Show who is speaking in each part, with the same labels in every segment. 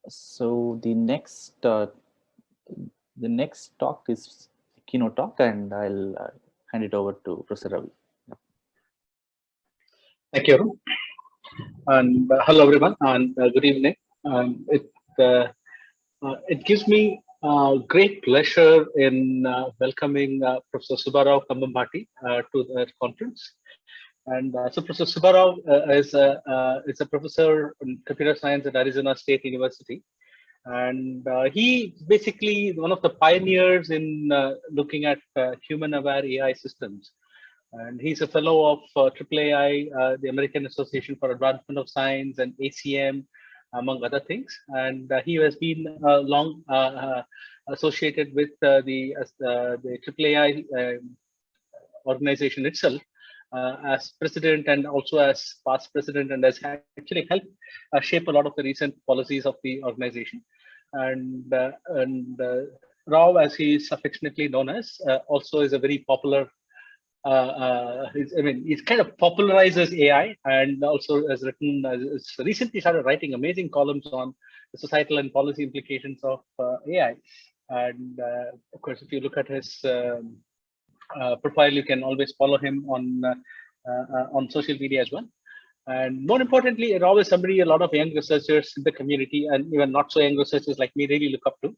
Speaker 1: So the next talk is a keynote talk, and I'll hand it over to Professor Ravi.
Speaker 2: Thank you, Arun. And hello, everyone, and good evening. It gives me great pleasure in welcoming Professor Subbarao Khambampati to the conference. And so Professor Subbarao is a professor in computer science at Arizona State University. And he basically one of the pioneers in looking at human-aware AI systems. And he's a fellow of AAI, the American Association for Advancement of Science, and ACM, among other things. And he has been long associated with the AAI organization itself as president and also as past president, and has actually helped shape a lot of the recent policies of the organization. And Rao, as he is affectionately known as, also is a very popular. He's kind of popularizes AI, and also has written, recently started writing amazing columns on the societal and policy implications of AI. And of course, if you look at his profile, you can always follow him on social media as well. And more importantly, Rao is somebody a lot of young researchers in the community, and even not so young researchers like me, really look up to.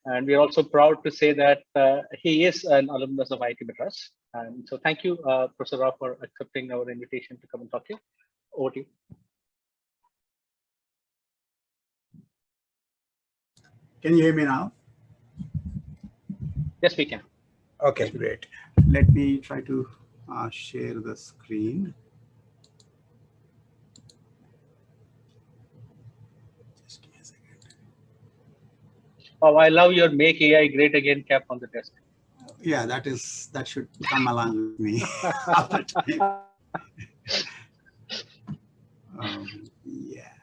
Speaker 2: And we're also proud to say that he is an alumnus of IIT Madras. And so thank you, Professor Rao, for accepting our invitation to come and talk here. Over to you.
Speaker 3: Can you hear me now?
Speaker 2: Yes, we can.
Speaker 3: Okay, great. Let me try to share the screen. Just give me a second.
Speaker 2: Oh, I love your "Make AI Great Again" cap on the desk.
Speaker 3: Yeah, that should come along with me. Yeah.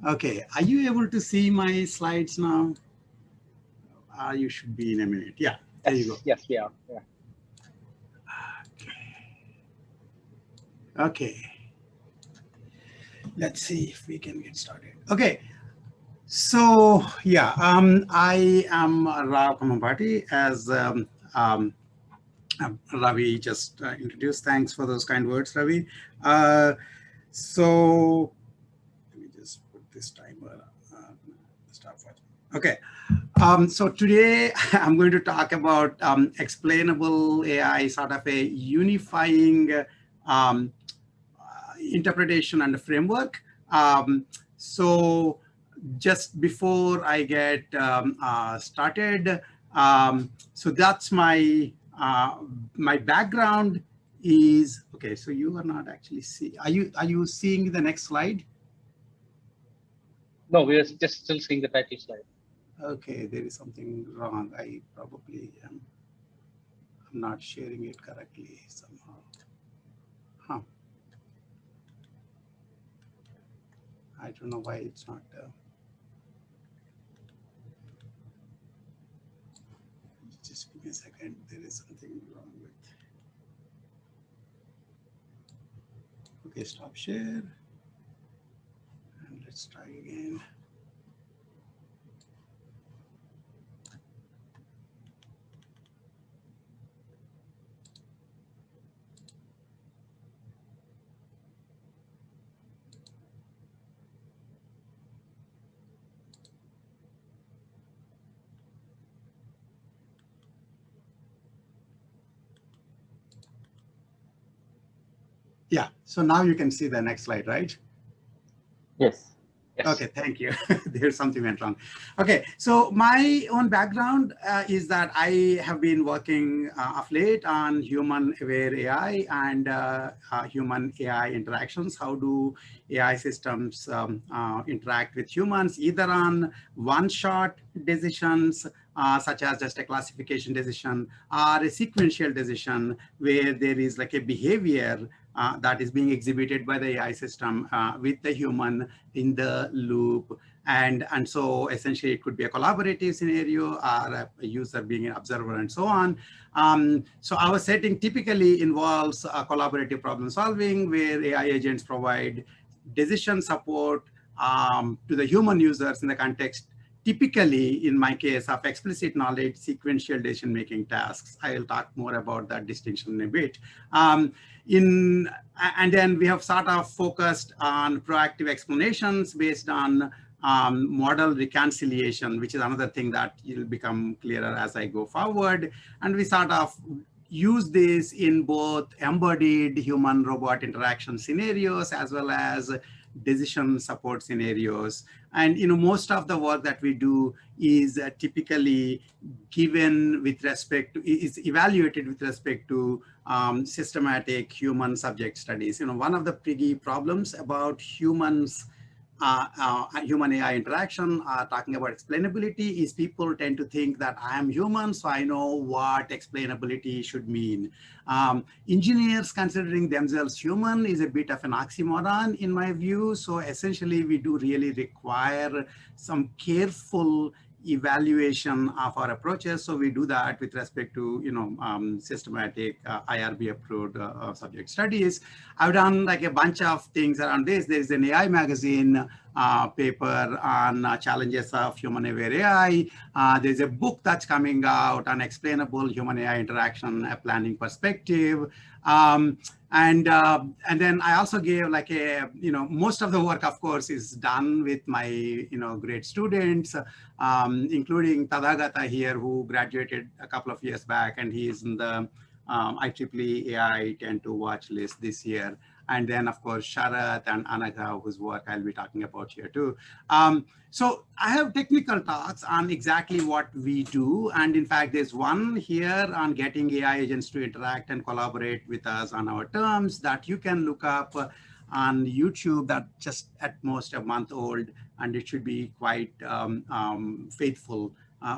Speaker 3: Okay, are you able to see my slides now? You should be in a minute. Yeah, there you go.
Speaker 2: Yes, we are. Yeah.
Speaker 3: Okay. Let's see if we can get started. Okay. So yeah, I am Rao Khambampati, as Ravi just introduced. Thanks for those kind words, Ravi. So let me just put this timer. Stopwatch. Okay. So today I'm going to talk about explainable AI, sort of a unifying interpretation and a framework. So just before I get started, so that's my my background is okay. So you are not actually see. Are you seeing the next slide?
Speaker 2: No, we are just still seeing the title slide.
Speaker 3: Okay, there is something wrong. I probably am. I'm not sharing it correctly somehow. Huh. I don't know why it's not. Just give me a second. There is something wrong with. Okay, stop share. And let's try again. Yeah, so now you can see the next slide, right?
Speaker 1: Yes.
Speaker 2: Yes.
Speaker 3: Okay, thank you. There's something went wrong. Okay, so my own background is that I have been working of late on human-aware AI and human-AI interactions. How do AI systems interact with humans, either on one-shot decisions, such as just a classification decision, or a sequential decision where there is like a behavior that is being exhibited by the AI system with the human in the loop. And so essentially it could be a collaborative scenario or a user being an observer and so on. So our setting typically involves collaborative problem solving where AI agents provide decision support to the human users in the context, typically, in my case, of explicit knowledge, sequential decision-making tasks. I will talk more about that distinction in a bit. And then we have sort of focused on proactive explanations based on model reconciliation, which is another thing that will become clearer as I go forward. And we sort of use this in both embodied human-robot interaction scenarios as well as decision support scenarios. And most of the work that we do is typically given with respect to, is evaluated with respect to systematic human subject studies. One of the big problems about humans human AI interaction, talking about explainability, is people tend to think that I am human, so I know what explainability should mean. Engineers considering themselves human is a bit of an oxymoron in my view. So essentially, we do really require some careful evaluation of our approaches. So we do that with respect to, systematic IRB approved subject studies. I've done like a bunch of things around this. There's an AI magazine paper on challenges of human aware AI. There's a book that's coming out on explainable human AI interaction, a planning perspective. And then I also gave like a, most of the work, of course, is done with my, great students, including Tadagata here, who graduated a couple of years back, and he is in the IEEE AI 10 to watch list this year. And then, of course, Sharath and Anaga, whose work I'll be talking about here too. So I have technical talks on exactly what we do. And in fact, there's one here on getting AI agents to interact and collaborate with us on our terms that you can look up on YouTube, that just at most a month old, and it should be quite faithful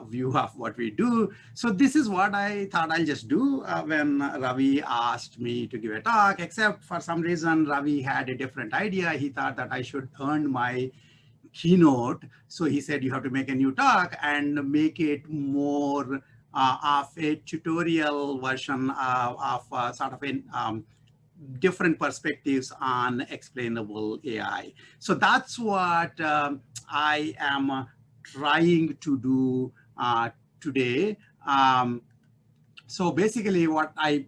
Speaker 3: view of what we do. So this is what I thought I'll just do when Ravi asked me to give a talk, except for some reason, Ravi had a different idea. He thought that I should earn my keynote. So he said, you have to make a new talk and make it more of a tutorial version of sort of a different perspectives on explainable AI. So that's what I am trying to do today. So basically what I,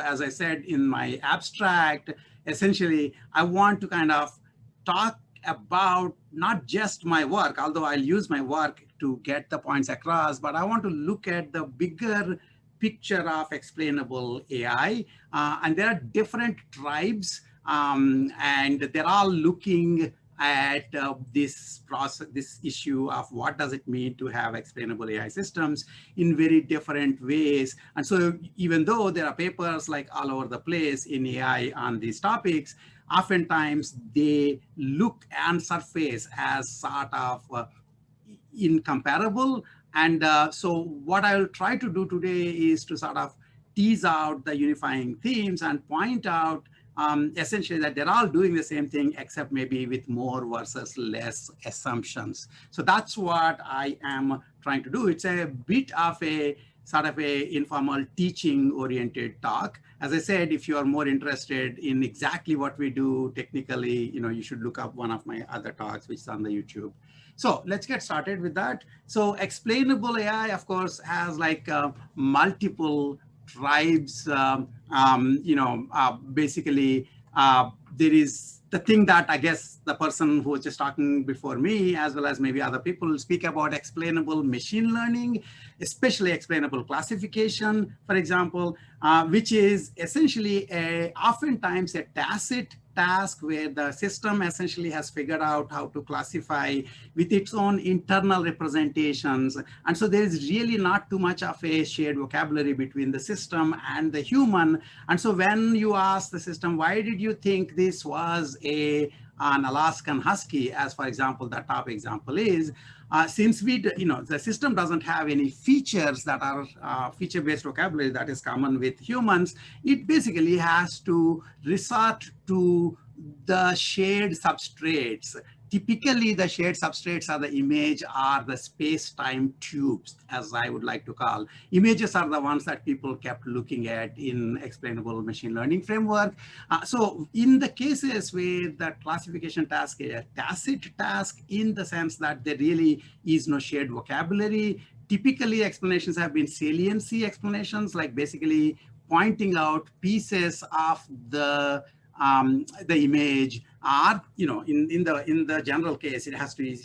Speaker 3: as I said in my abstract, essentially, I want to kind of talk about not just my work, although I'll use my work to get the points across, but I want to look at the bigger picture of explainable AI. And there are different tribes, and they're all looking at this process, this issue of what does it mean to have explainable AI systems in very different ways. And so even though there are papers like all over the place in AI on these topics, oftentimes they look and surface as sort of incomparable. And so what I will try to do today is to sort of tease out the unifying themes and point out essentially that they're all doing the same thing, except maybe with more versus less assumptions. So that's what I am trying to do. It's a bit of a sort of a informal teaching oriented talk. As I said, if you are more interested in exactly what we do technically, you should look up one of my other talks, which is on the YouTube. So let's get started with that. So explainable AI, of course, has like multiple tribes. Basically, there is the thing that I guess the person who was just talking before me, as well as maybe other people, speak about explainable machine learning, especially explainable classification, for example, which is essentially oftentimes a tacit task where the system essentially has figured out how to classify with its own internal representations. And so there is really not too much of a shared vocabulary between the system and the human. And so when you ask the system, why did you think this was an Alaskan Husky, as for example, the top example is, since the system doesn't have any features that are feature-based vocabulary that is common with humans, it basically has to resort to the shared substrates, typically the shared substrates are the image are the space-time tubes, as I would like to call. Images are the ones that people kept looking at in explainable machine learning framework. So in the cases where the classification task is a tacit task in the sense that there really is no shared vocabulary, typically explanations have been saliency explanations, like basically pointing out pieces of the image are, in the general case, it has to be,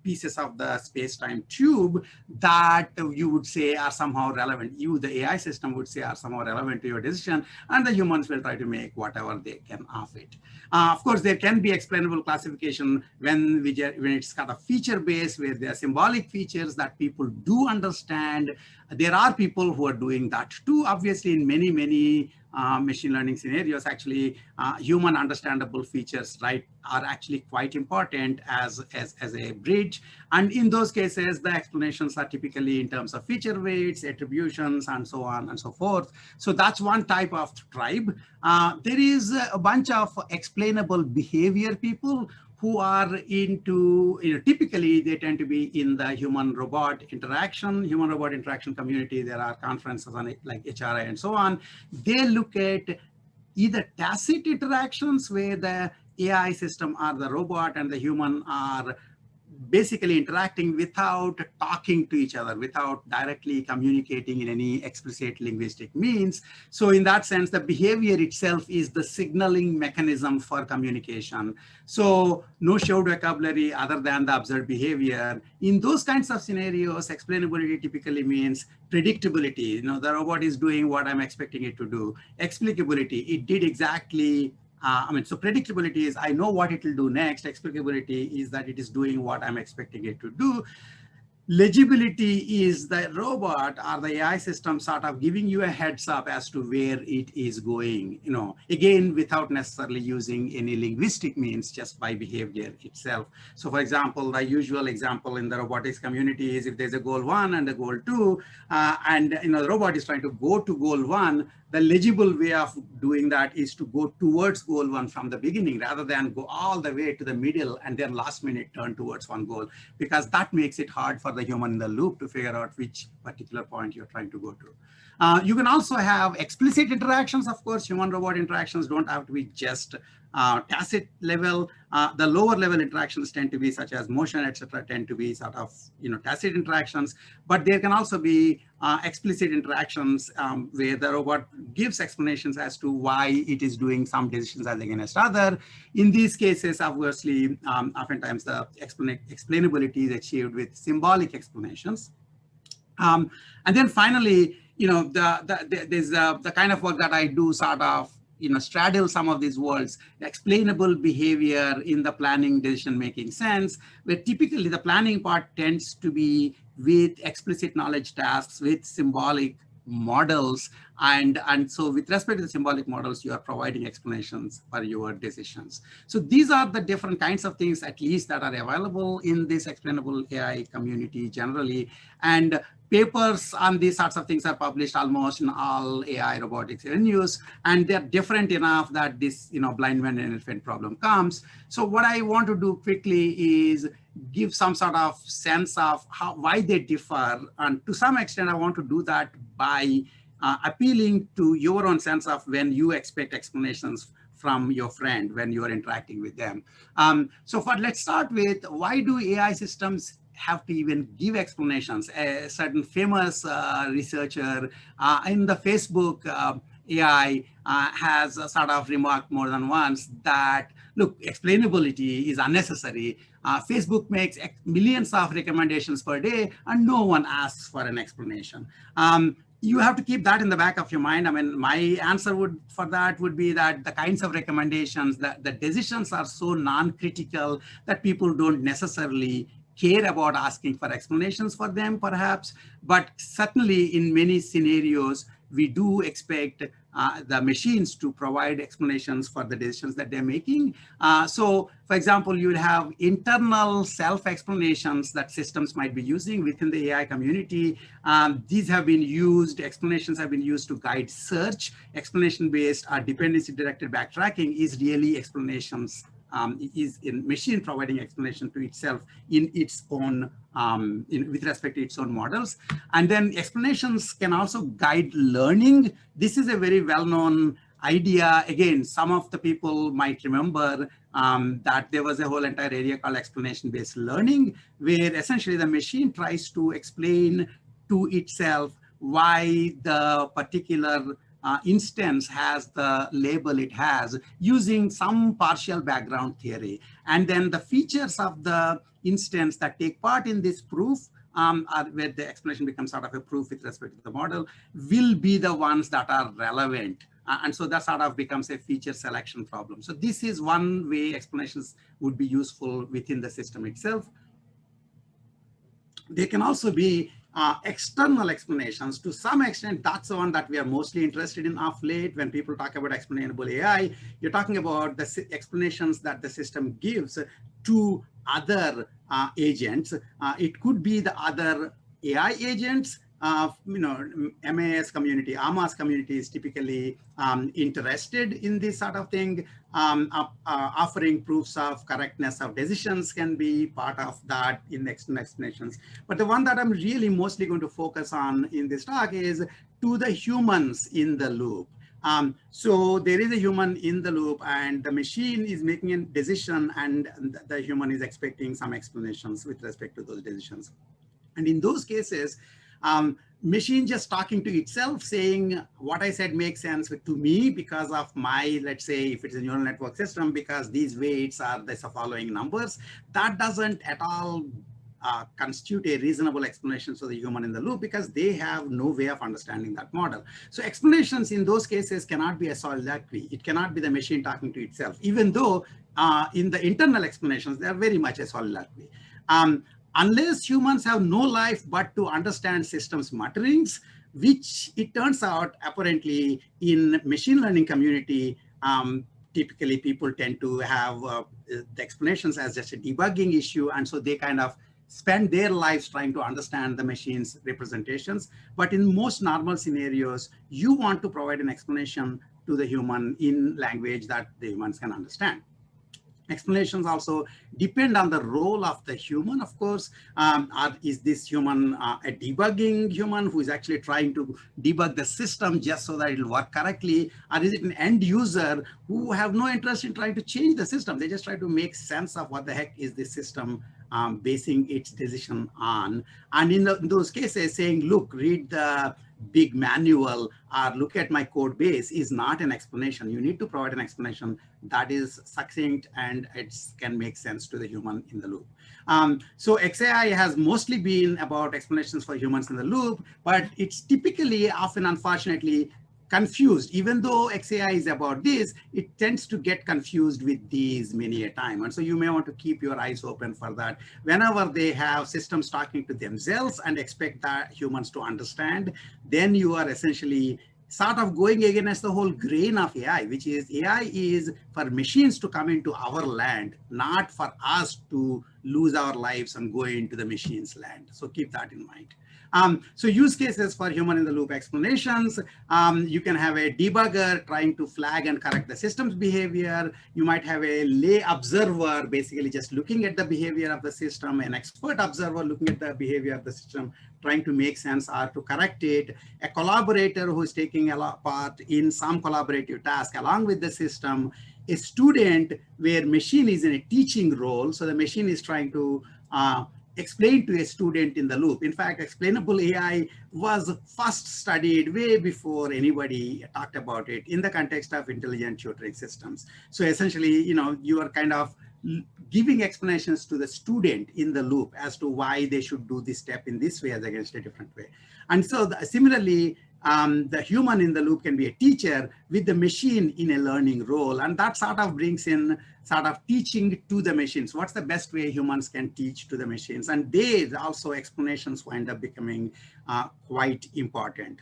Speaker 3: pieces of the space-time tube that you would say are somehow relevant. The AI system would say are somehow relevant to your decision, and the humans will try to make whatever they can of it. Of course, there can be explainable classification when it's kind of feature-based, where there are symbolic features that people do understand. There are people who are doing that too. Obviously, in many machine learning scenarios, actually, human understandable features, right, are actually quite important as a bridge. And in those cases, the explanations are typically in terms of feature weights, attributions, and so on and so forth. So that's one type of tribe. There is a bunch of explainable behavior people who are into, typically they tend to be in the human-robot interaction community. There are conferences on it like HAAI and so on. They look at either tacit interactions where the AI system or the robot and the human are basically interacting without talking to each other, without directly communicating in any explicit linguistic means. So in that sense, the behavior itself is the signaling mechanism for communication. So no shared vocabulary other than the observed behavior. In those kinds of scenarios, explainability typically means predictability. The robot is doing what I'm expecting it to do. Explicability, it did exactly so predictability is I know what it will do next. Explicability is that it is doing what I'm expecting it to do. Legibility is the robot or the AI system sort of giving you a heads up as to where it is going, again, without necessarily using any linguistic means, just by behavior itself. So for example, the usual example in the robotics community is if there's a goal 1 and a goal 2, and the robot is trying to go to goal 1, the legible way of doing that is to go towards goal 1 from the beginning, rather than go all the way to the middle and then last minute turn towards one goal, because that makes it hard for the human in the loop to figure out which particular point you're trying to go to. You can also have explicit interactions. Of course, human-robot interactions don't have to be just tacit level. The lower level interactions tend to be such as motion, etc., tend to be sort of tacit interactions. But there can also be explicit interactions where the robot gives explanations as to why it is doing some decisions as against other. In these cases, obviously, oftentimes the explainability is achieved with symbolic explanations. And then finally, there's the kind of work that I do sort of straddle some of these worlds. Explainable behavior in the planning decision-making sense, where typically the planning part tends to be with explicit knowledge tasks, with symbolic models. And so with respect to the symbolic models, you are providing explanations for your decisions. So these are the different kinds of things, at least, that are available in this explainable AI community generally. And papers on these sorts of things are published almost in all AI robotics venues, and they're different enough that this blind man and elephant problem comes. So what I want to do quickly is give some sort of sense of why they differ, and to some extent I want to do that by appealing to your own sense of when you expect explanations from your friend when you are interacting with them. So let's start with, why do AI systems have to even give explanations? A certain famous researcher in the Facebook AI has sort of remarked more than once that, look, explainability is unnecessary. Facebook makes millions of recommendations per day and no one asks for an explanation. You have to keep that in the back of your mind. I mean, my answer for that would be that the kinds of recommendations, that the decisions are so non-critical that people don't necessarily care about asking for explanations for them, perhaps. But certainly in many scenarios, we do expect the machines to provide explanations for the decisions that they're making. So for example, you would have internal self-explanations that systems might be using within the AI community. These have been used, explanations have been used to guide search. Explanation-based or dependency-directed backtracking is really explanations is in machine providing explanation to itself in its own, with respect to its own models. And then explanations can also guide learning. This is a very well-known idea. Again, some of the people might remember that there was a whole entire area called explanation-based learning, where essentially the machine tries to explain to itself why the particular instance has the label it has using some partial background theory. And then the features of the instance that take part in this proof are where the explanation becomes sort of a proof with respect to the model will be the ones that are relevant. And so that sort of becomes a feature selection problem. So this is one way explanations would be useful within the system itself. They can also be external explanations. To some extent, that's the one that we are mostly interested in of late. When people talk about explainable AI, you're talking about the explanations that the system gives to other agents. It could be the other AI agents. MAS community, AMAS community is typically interested in this sort of thing. Offering proofs of correctness of decisions can be part of that in the external explanations. But the one that I'm really mostly going to focus on in this talk is to the humans in the loop. So there is a human in the loop and the machine is making a decision and the human is expecting some explanations with respect to those decisions. And in those cases, machine just talking to itself saying what I said makes sense to me because of my, let's say if it's a neural network system, because these weights are the following numbers, that doesn't at all constitute a reasonable explanation for the human in the loop because they have no way of understanding that model. So explanations in those cases cannot be a soliloquy. It cannot be the machine talking to itself, even though in the internal explanations, they are very much a soliloquy. Unless humans have no life but to understand systems mutterings, which it turns out apparently in machine learning community, typically people tend to have the explanations as just a debugging issue. And so they kind of spend their lives trying to understand the machine's representations. But in most normal scenarios, you want to provide an explanation to the human in language that the humans can understand. Explanations also depend on the role of the human, of course. Is this human a debugging human who is actually trying to debug the system just so that it will work correctly? Or is it an end user who have no interest in trying to change the system? They just try to make sense of what the heck is this system basing its decision on. And in those cases, saying, look, read the big manual or look at my code base is not an explanation. You need to provide an explanation that is succinct and it can make sense to the human in the loop. So HAAI has mostly been about explanations for humans in the loop, but it's typically often, unfortunately, confused. Even though HAAI is about this, it tends to get confused with these many a time. And so you may want to keep your eyes open for that. Whenever they have systems talking to themselves and expect that humans to understand, then you are essentially sort of going against the whole grain of AI, which is AI is for machines to come into our land, not for us to lose our lives and go into the machine's land. So keep that in mind. So use cases for human in the loop explanations. You can have a debugger trying to flag and correct the system's behavior. You might have a lay observer basically just looking at the behavior of the system, an expert observer looking at the behavior of the system, trying to make sense or to correct it, a collaborator who is taking a part in some collaborative task along with the system, a student where machine is in a teaching role. So the machine is trying to explain to a student in the loop. In fact, explainable AI was first studied way before anybody talked about it in the context of intelligent tutoring systems. So essentially, you are kind of giving explanations to the student in the loop as to why they should do this step in this way as against a different way. And so similarly, the human in the loop can be a teacher with the machine in a learning role. And that sort of brings in sort of teaching to the machines. What's the best way humans can teach to the machines? And they also explanations wind up becoming quite important.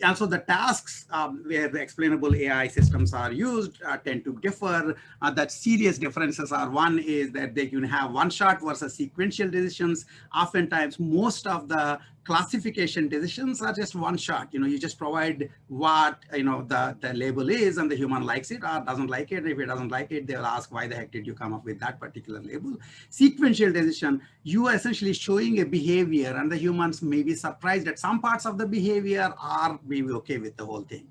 Speaker 3: Also, the tasks where the explainable AI systems are used tend to differ. That serious differences are, one is that they can have one-shot versus sequential decisions. Oftentimes, most of the classification decisions are just one shot. You just provide what, the label is, and the human likes it or doesn't like it. If it doesn't like it, they'll ask, why the heck did you come up with that particular label? Sequential decision, you are essentially showing a behavior, and the humans may be surprised at some parts of the behavior or maybe okay with the whole thing.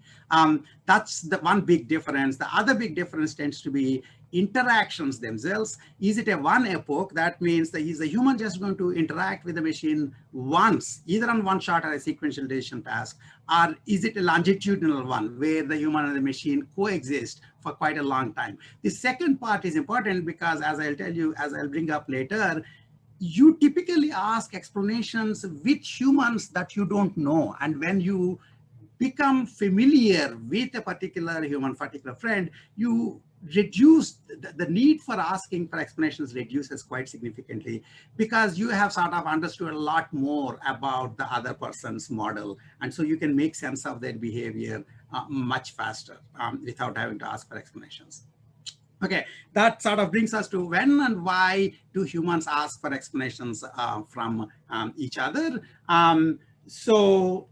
Speaker 3: That's the one big difference. The other big difference tends to be interactions themselves. Is it a one epoch? That means that is the human just going to interact with the machine once, either on one shot or a sequential decision task, or is it a longitudinal one where the human and the machine coexist for quite a long time? The second part is important because, as I'll tell you, as I'll bring up later, you typically ask explanations with humans that you don't know. And when you become familiar with a particular human, particular friend, you reduce the need for asking for explanations reduces quite significantly, because you have sort of understood a lot more about the other person's model. And so you can make sense of their behavior much faster without having to ask for explanations. Okay, that sort of brings us to when and why do humans ask for explanations from each other. So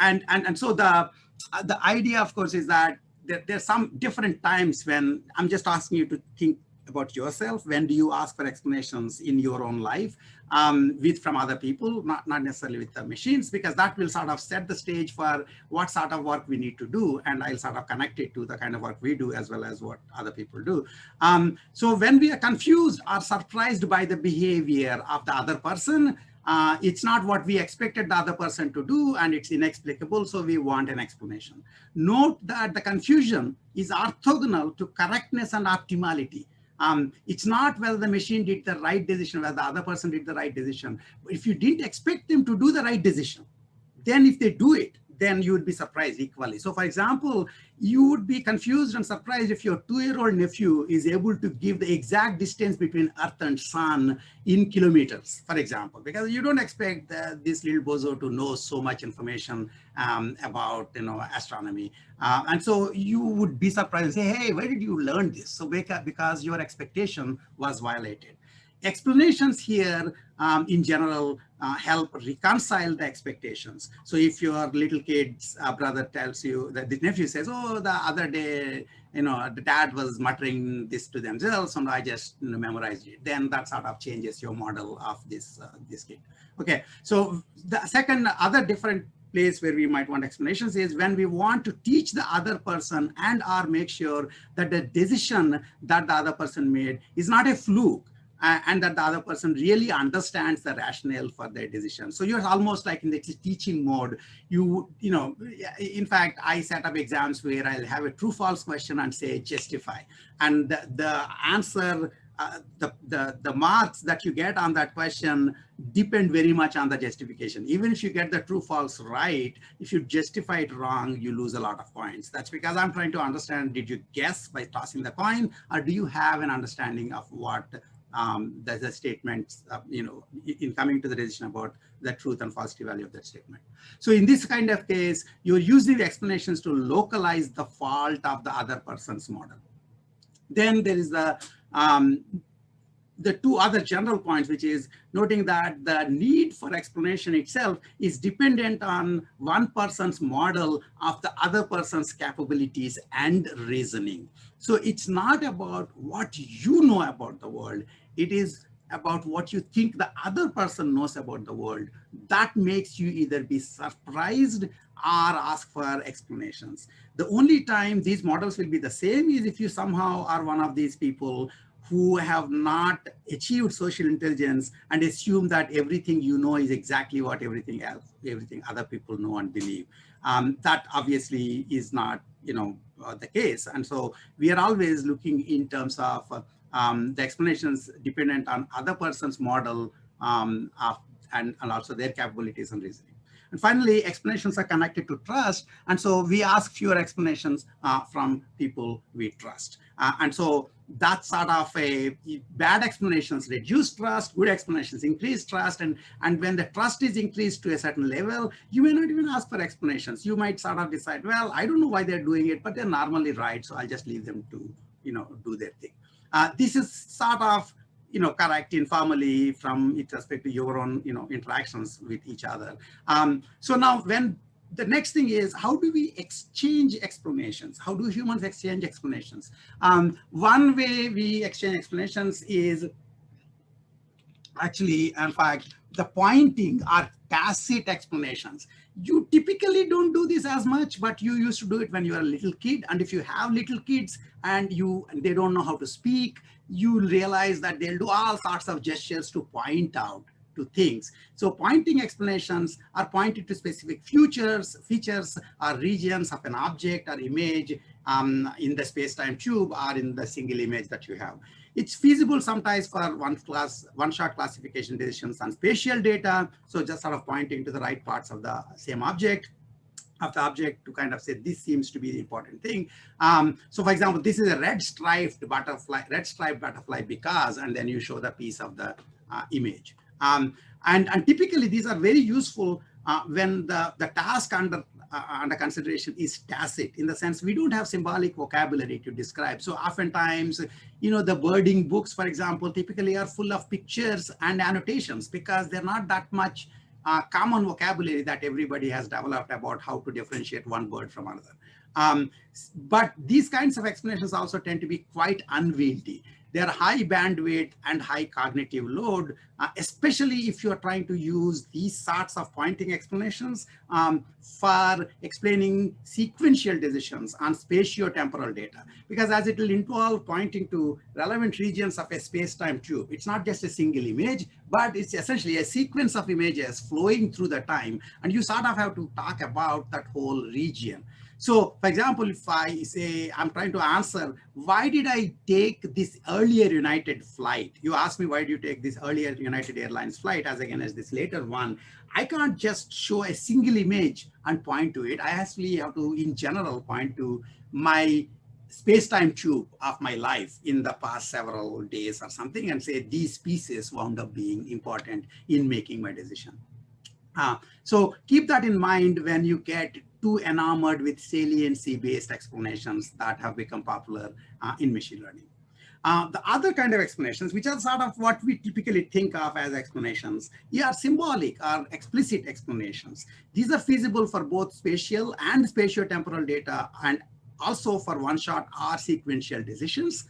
Speaker 3: the idea, of course, is that there's some different times when I'm just asking you to think about yourself. When do you ask for explanations in your own life from other people, not necessarily with the machines, because that will sort of set the stage for what sort of work we need to do. And I'll sort of connect it to the kind of work we do as well as what other people do. So when we are confused or surprised by the behavior of the other person, it's not what we expected the other person to do, and it's inexplicable, so we want an explanation. Note that the confusion is orthogonal to correctness and optimality. It's not whether the machine did the right decision, whether the other person did the right decision. If you didn't expect them to do the right decision, then if they do it, then you would be surprised equally. So for example, you would be confused and surprised if your 2-year-old nephew is able to give the exact distance between Earth and Sun in kilometers, for example, because you don't expect this little bozo to know so much information about astronomy. And so you would be surprised and say, hey, where did you learn this? So because your expectation was violated. Explanations here, in general, help reconcile the expectations. So if your little kid's brother tells you that the nephew says, oh, the other day, the dad was muttering this to themselves and I just memorized it, then that sort of changes your model of this kid. Okay, so the second other different place where we might want explanations is when we want to teach the other person and or make sure that the decision that the other person made is not a fluke, and that the other person really understands the rationale for their decision. So you're almost like in the teaching mode. In fact, I set up exams where I'll have a true-false question and say justify, and the answer, the marks that you get on that question depend very much on the justification. Even if you get the true-false right, if you justify it wrong, you lose a lot of points. That's because I'm trying to understand, did you guess by tossing the coin, or do you have an understanding of what the statements, in coming to the decision about the truth and falsity value of that statement. So in this kind of case, you're using the explanations to localize the fault of the other person's model. Then there is the two other general points, which is noting that the need for explanation itself is dependent on one person's model of the other person's capabilities and reasoning. So it's not about what you know about the world. It is about what you think the other person knows about the world. That makes you either be surprised or ask for explanations. The only time these models will be the same is if you somehow are one of these people who have not achieved social intelligence and assume that everything you know is exactly what everything other people know and believe. That obviously is not, the case. And so we are always looking in terms of the explanations dependent on other person's model and also their capabilities and reasoning. And finally, explanations are connected to trust. And so we ask fewer explanations from people we trust. And so that's sort of a bad explanations reduce trust, good explanations increase trust. And when the trust is increased to a certain level, you may not even ask for explanations. You might sort of decide, well, I don't know why they're doing it, but they're normally right. So I'll just leave them to, do their thing. This is sort of, correct informally from with respect to your own, interactions with each other. So now when the next thing is, how do we exchange explanations? How do humans exchange explanations? One way we exchange explanations is actually, in fact, the pointing or tacit explanations. You typically don't do this as much, but you used to do it when you were a little kid. And if you have little kids and they don't know how to speak, you realize that they'll do all sorts of gestures to point out to things. So pointing explanations are pointed to specific features or regions of an object or image in the space-time tube or in the single image that you have. It's feasible sometimes for one-shot classification decisions on spatial data. So just sort of pointing to the right parts of the same object, to kind of say, this seems to be the important thing. So for example, this is a red striped butterfly because, and then you show the piece of the image. And typically these are very useful when the task under consideration is tacit, in the sense we don't have symbolic vocabulary to describe. So oftentimes, the wording books, for example, typically are full of pictures and annotations because they're not that much common vocabulary that everybody has developed about how to differentiate one word from another. But these kinds of explanations also tend to be quite unwieldy. They're high bandwidth and high cognitive load, especially if you're trying to use these sorts of pointing explanations for explaining sequential decisions on spatio-temporal data. Because as it will involve pointing to relevant regions of a space-time tube, it's not just a single image, but it's essentially a sequence of images flowing through the time. And you sort of have to talk about that whole region. So for example, if I say, I'm trying to answer, why did I take this earlier United flight? You asked me, why do you take this earlier United Airlines flight as against this later one? I can't just show a single image and point to it. I actually have to, in general, point to my space-time tube of my life in the past several days or something and say, these pieces wound up being important in making my decision. So keep that in mind when you get too enamored with saliency-based explanations that have become popular in machine learning. The other kind of explanations, which are sort of what we typically think of as explanations, are symbolic or explicit explanations. These are feasible for both spatial and spatio-temporal data, and also for one-shot or sequential decisions.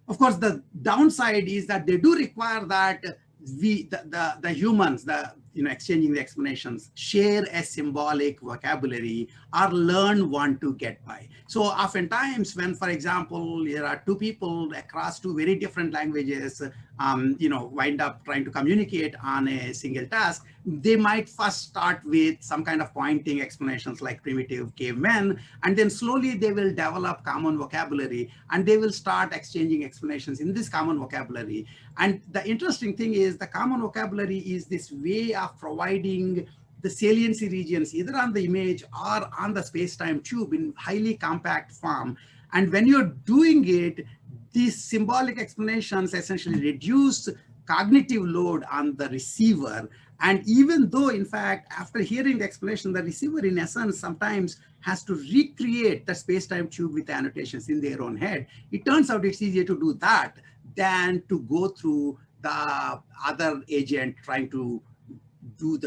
Speaker 3: Of course, the downside is that they do require that the humans, exchanging the explanations, share a symbolic vocabulary or learn one to get by. So oftentimes when, for example, there are two people across two very different languages, wind up trying to communicate on a single task, they might first start with some kind of pointing explanations like primitive cavemen, and then slowly they will develop common vocabulary and they will start exchanging explanations in this common vocabulary. And the interesting thing is the common vocabulary is this way of providing the saliency regions either on the image or on the space-time tube in highly compact form. And when you're doing it, these symbolic explanations essentially reduce cognitive load on the receiver. And even though, in fact, after hearing the explanation, the receiver, in essence, sometimes has to recreate the space-time tube with the annotations in their own head, it turns out it's easier to do that than to go through the other agent trying to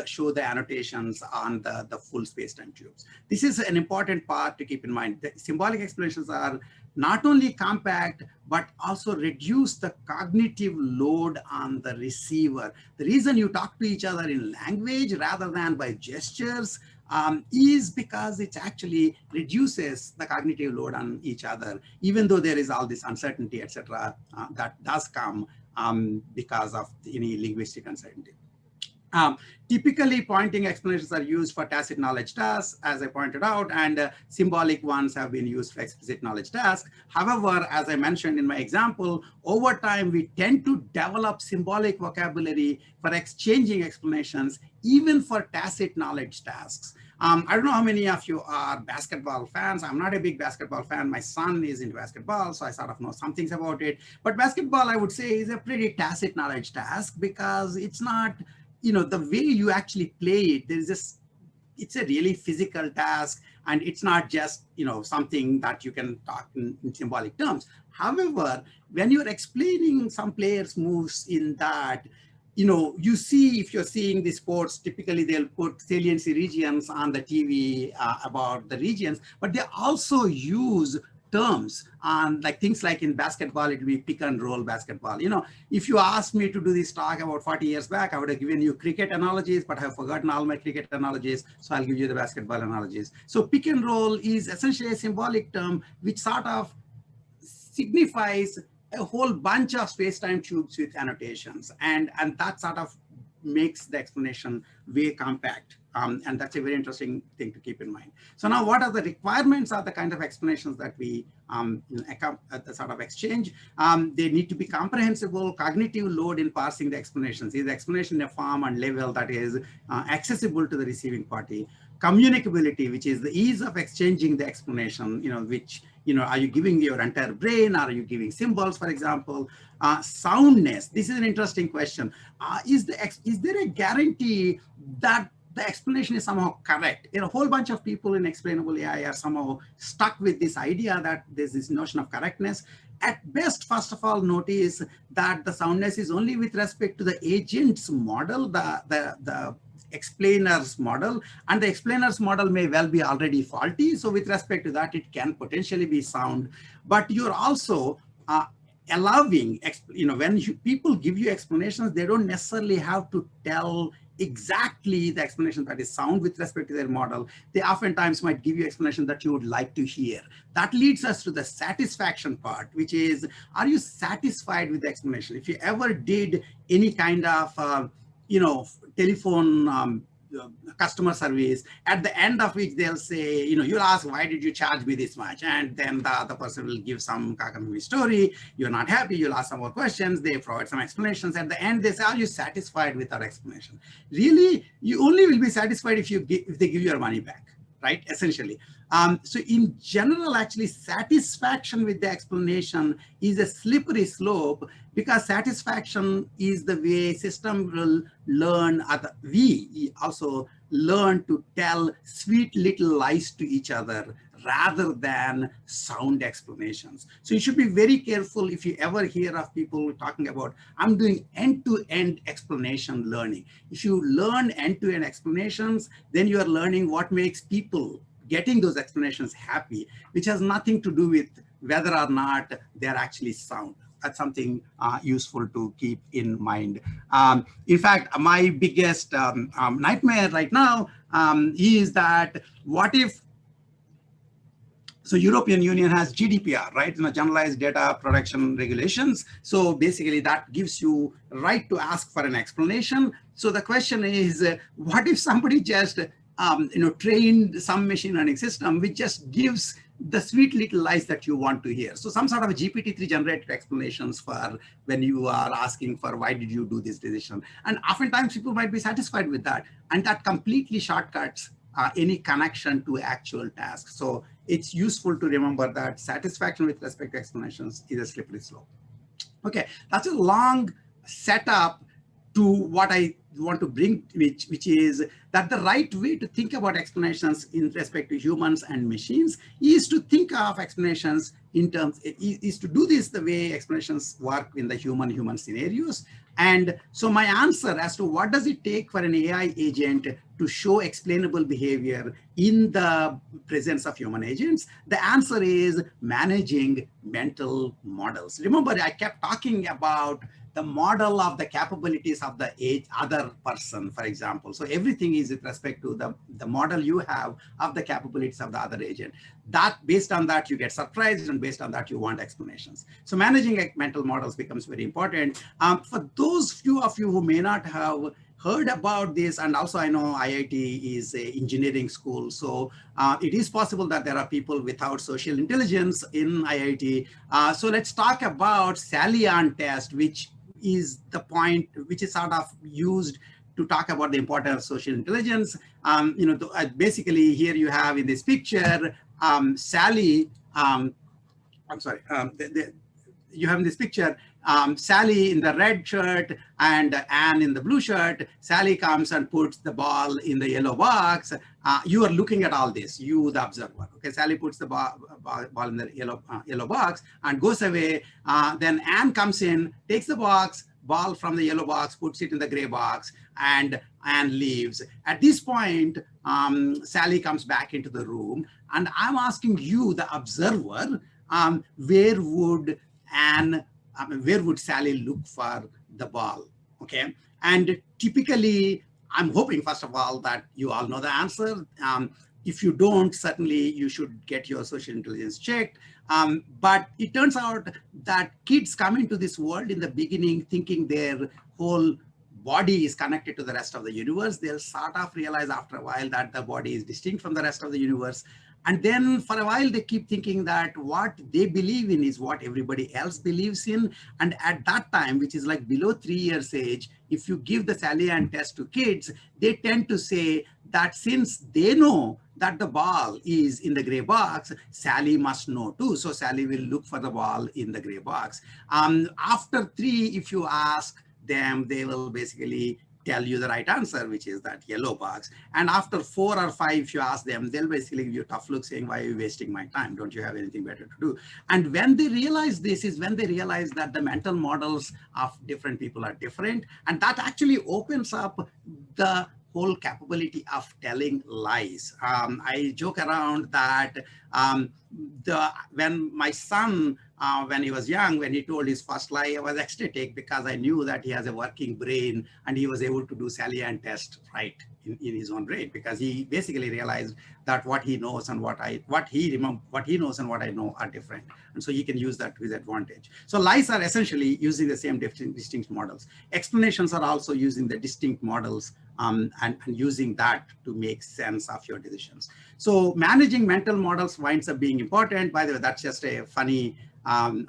Speaker 3: show the annotations on the full space-time tubes. This is an important part to keep in mind. The symbolic explanations are not only compact, but also reduce the cognitive load on the receiver. The reason you talk to each other in language rather than by gestures is because it actually reduces the cognitive load on each other, even though there is all this uncertainty, etc., that does come because of any linguistic uncertainty. Typically, pointing explanations are used for tacit knowledge tasks, as I pointed out, and symbolic ones have been used for explicit knowledge tasks. However, as I mentioned in my example, over time, we tend to develop symbolic vocabulary for exchanging explanations, even for tacit knowledge tasks. I don't know how many of you are basketball fans. I'm not a big basketball fan. My son is into basketball, so I sort of know some things about it. But basketball, I would say, is a pretty tacit knowledge task because it's not, the way you actually play it, it's a really physical task. And it's not just, something that you can talk in symbolic terms. However, when you're explaining some players' moves in that, you see, if you're seeing the sports, typically they'll put saliency regions on the TV about the regions, but they also use terms on like things like in basketball, it will be pick and roll basketball. If you asked me to do this talk about 40 years back, I would have given you cricket analogies, but I've forgotten all my cricket analogies. So I'll give you the basketball analogies. So pick and roll is essentially a symbolic term, which sort of signifies a whole bunch of space-time tubes with annotations. And that sort of makes the explanation way compact. And that's a very interesting thing to keep in mind. So now what are the requirements of the kind of explanations that we sort of exchange? They need to be comprehensible, cognitive load in parsing the explanations. Is the explanation in a form and level that is accessible to the receiving party? Communicability, which is the ease of exchanging the explanation, which, are you giving your entire brain? Are you giving symbols, for example? Soundness, this is an interesting question. Is there a guarantee that the explanation is somehow correct? A whole bunch of people in explainable AI are somehow stuck with this idea that there's this notion of correctness. At best, first of all, notice that the soundness is only with respect to the agent's model, the explainer's model, and the explainer's model may well be already faulty. So with respect to that, it can potentially be sound, but you're also allowing, when people give you explanations, they don't necessarily have to tell exactly the explanation that is sound with respect to their model. They oftentimes might give you explanation that you would like to hear. That leads us to the satisfaction part, which is, are you satisfied with the explanation? If you ever did any kind of, telephone customer service, at the end of which they'll say, you'll ask, why did you charge me this much? And then the other person will give some kakamimi story. You're not happy. You'll ask some more questions. They provide some explanations. At the end, they say, are you satisfied with our explanation? Really, you only will be satisfied if they give you your money back, right? Essentially. So in general, actually, satisfaction with the explanation is a slippery slope, because satisfaction is the way system will learn, we also learn to tell sweet little lies to each other rather than sound explanations. So you should be very careful if you ever hear of people talking about, I'm doing end-to-end explanation learning. If you learn end-to-end explanations, then you are learning what makes people getting those explanations happy, which has nothing to do with whether or not they're actually sound. That's something useful to keep in mind. In fact, my biggest nightmare right now is that what if, so European Union has GDPR, right? Generalized data protection regulations. So basically that gives you right to ask for an explanation. So the question is, what if somebody just trained some machine learning system which just gives the sweet little lies that you want to hear? So some sort of a GPT-3 generated explanations for when you are asking for why did you do this decision. And oftentimes people might be satisfied with that. And that completely shortcuts any connection to actual tasks. So it's useful to remember that satisfaction with respect to explanations is a slippery slope. Okay, that's a long setup to what I want to bring, which is that the right way to think about explanations in respect to humans and machines is to think of explanations in terms, is to do this the way explanations work in the human scenarios. And so my answer as to what does it take for an AI agent to show explainable behavior in the presence of human agents, the answer is managing mental models. Remember, I kept talking about the model of the capabilities of the other person, for example. So everything is with respect to the model you have of the capabilities of the other agent. That based on that, you get surprised, and based on that, you want explanations. So managing mental models becomes very important. For those few of you who may not have heard about this, and also I know IIT is an engineering school, so it is possible that there are people without social intelligence in IIT. So let's talk about Salian test, which is the point which is sort of used to talk about the importance of social intelligence. Basically here you have in this picture, Sally, you have in this picture, Sally in the red shirt and Anne in the blue shirt. Sally comes and puts the ball in the yellow box. You are looking at all this, you the observer. Okay, Sally puts the ball in the yellow box and goes away. Then Anne comes in, takes the ball from the yellow box, puts it in the gray box, and leaves. At this point, Sally comes back into the room, and I'm asking you, the observer, where would Sally look for the ball? Okay, and typically, I'm hoping, first of all, that you all know the answer. If you don't, certainly you should get your social intelligence checked. But it turns out that kids come into this world in the beginning thinking their whole body is connected to the rest of the universe. They'll sort of realize after a while that the body is distinct from the rest of the universe. And then for a while, they keep thinking that what they believe in is what everybody else believes in. And at that time, which is like below 3 years age, if you give the Sally Ann test to kids, they tend to say that since they know that the ball is in the gray box, Sally must know too. So Sally will look for the ball in the gray box. After 3, if you ask them, they will basically tell you the right answer, which is that yellow box. And after 4 or 5, if you ask them, they'll basically give you a tough look saying, why are you wasting my time? Don't you have anything better to do? And when they realize this is when they realize that the mental models of different people are different. And that actually opens up the whole capability of telling lies. I joke around that when my son, when he was young, when he told his first lie, I was ecstatic because I knew that he has a working brain and he was able to do Sally Ann test right in his own brain, because he basically realized that what he knows and what he knows and what I know are different. And so he can use that to his advantage. So lies are essentially using the same distinct models. Explanations are also using the distinct models and using that to make sense of your decisions. So managing mental models winds up being important. By the way, that's just a funny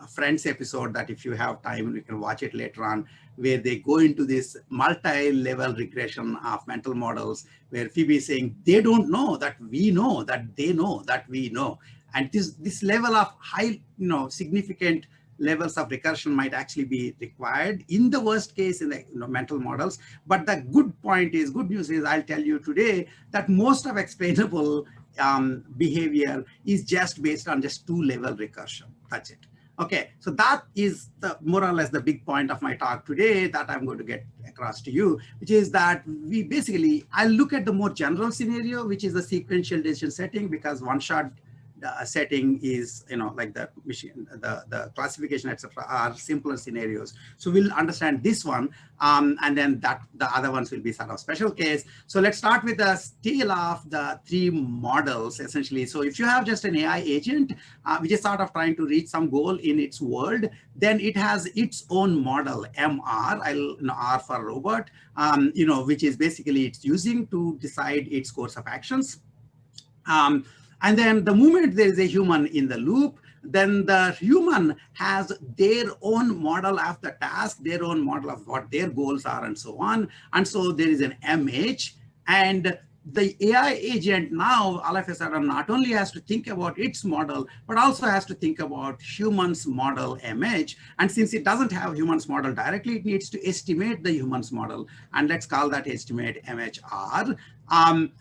Speaker 3: Friends episode that if you have time, you can watch it later on, where they go into this multi-level regression of mental models, where Phoebe is saying, they don't know that we know that they know that we know. And this level of high, significant levels of recursion might actually be required in the worst case in the mental models. But the good news is, I'll tell you today that most of explainable behavior is just based on just 2-level recursion. That's it. Okay, so that is more or less the big point of my talk today that I'm going to get across to you, which is that I'll look at the more general scenario, which is the sequential decision setting, because one-shot setting is, like the machine, the classification, etc., are simpler scenarios. So we'll understand this one, and then the other ones will be sort of special case. So let's start with the scale of the 3 models, essentially. So if you have just an AI agent, which is sort of trying to reach some goal in its world, then it has its own model, MR, R for robot, which is basically it's using to decide its course of actions. And then the moment there is a human in the loop, then the human has their own model of the task, their own model of what their goals are, and so on. And so there is an MH, and the AI agent now all of a sudden not only has to think about its model, but also has to think about humans model MH. And since it doesn't have humans model directly, it needs to estimate the humans model. And let's call that estimate MHR.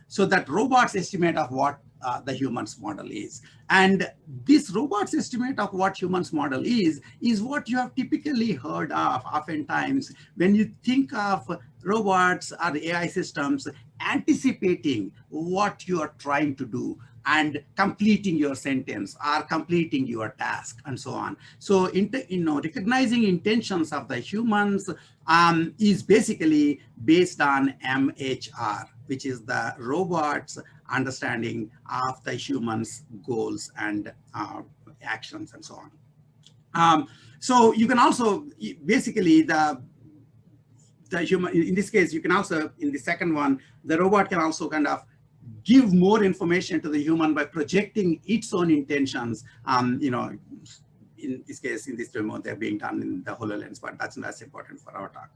Speaker 3: So that robot's estimate of what the humans model is. And this robot's estimate of what humans model is what you have typically heard of oftentimes when you think of robots or AI systems anticipating what you are trying to do and completing your sentence or completing your task and so on. So, recognizing intentions of the humans is basically based on MHR, which is the robot's understanding of the human's goals and actions and so on. So you can also basically the human, in this case, you can also, in the second one, the robot can also kind of give more information to the human by projecting its own intentions. In this case, in this demo, they're being done in the HoloLens, but that's important for our talk.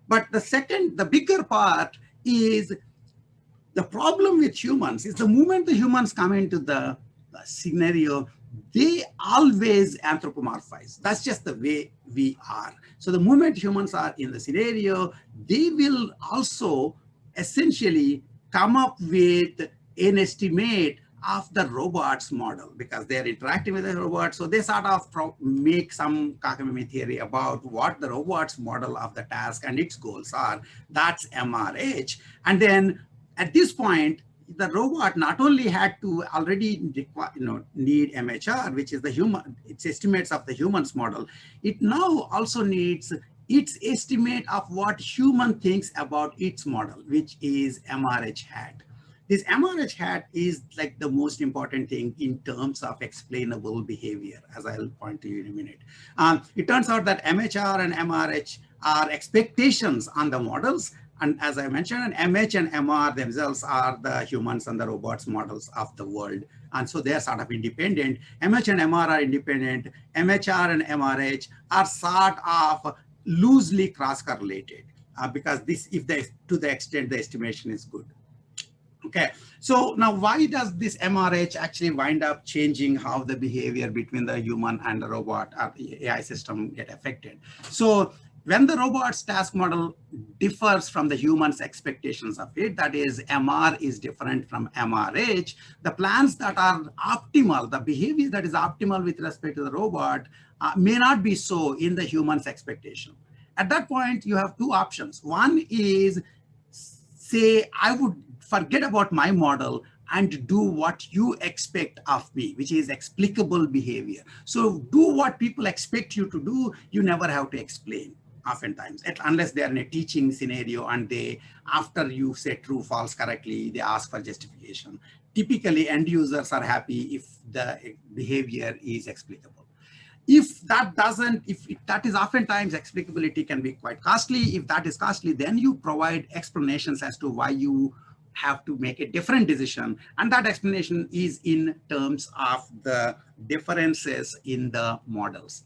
Speaker 3: But the bigger part is the problem with humans is the moment the humans come into the scenario, they always anthropomorphize. That's just the way we are. So the moment humans are in the scenario, they will also essentially come up with an estimate of the robot's model because they're interacting with the robot. So they sort of make some cockamamie theory about what the robot's model of the task and its goals are. That's MRH. And then at this point, the robot not only had to already need MHR, which is the human, its estimates of the human's model, it now also needs its estimate of what human thinks about its model, which is MRH hat. This MRH hat is like the most important thing in terms of explainable behavior, as I'll point to you in a minute. It turns out that MHR and MRH are expectations on the models. And as I mentioned, MH and MR themselves are the humans and the robots models of the world. And so they're sort of independent. MH and MR are independent. MHR and MRH are sort of loosely cross-correlated because this, if they, to the extent the estimation is good. Okay, so now why does this MRH actually wind up changing how the behavior between the human and the robot or the AI system get affected? So when the robot's task model differs from the human's expectations of it, that is MR is different from MRH, the plans that are optimal, the behavior that is optimal with respect to the robot may not be so in the human's expectation. At that point, you have two options. One is, say, I would forget about my model and do what you expect of me, which is explicable behavior. So do what people expect you to do, you never have to explain oftentimes, unless they are in a teaching scenario and they, after you say true, false correctly, they ask for justification. Typically, end users are happy if the behavior is explicable. If that doesn't, if that is oftentimes explicability can be quite costly. If that is costly, then you provide explanations as to why you have to make a different decision. And that explanation is in terms of the differences in the models.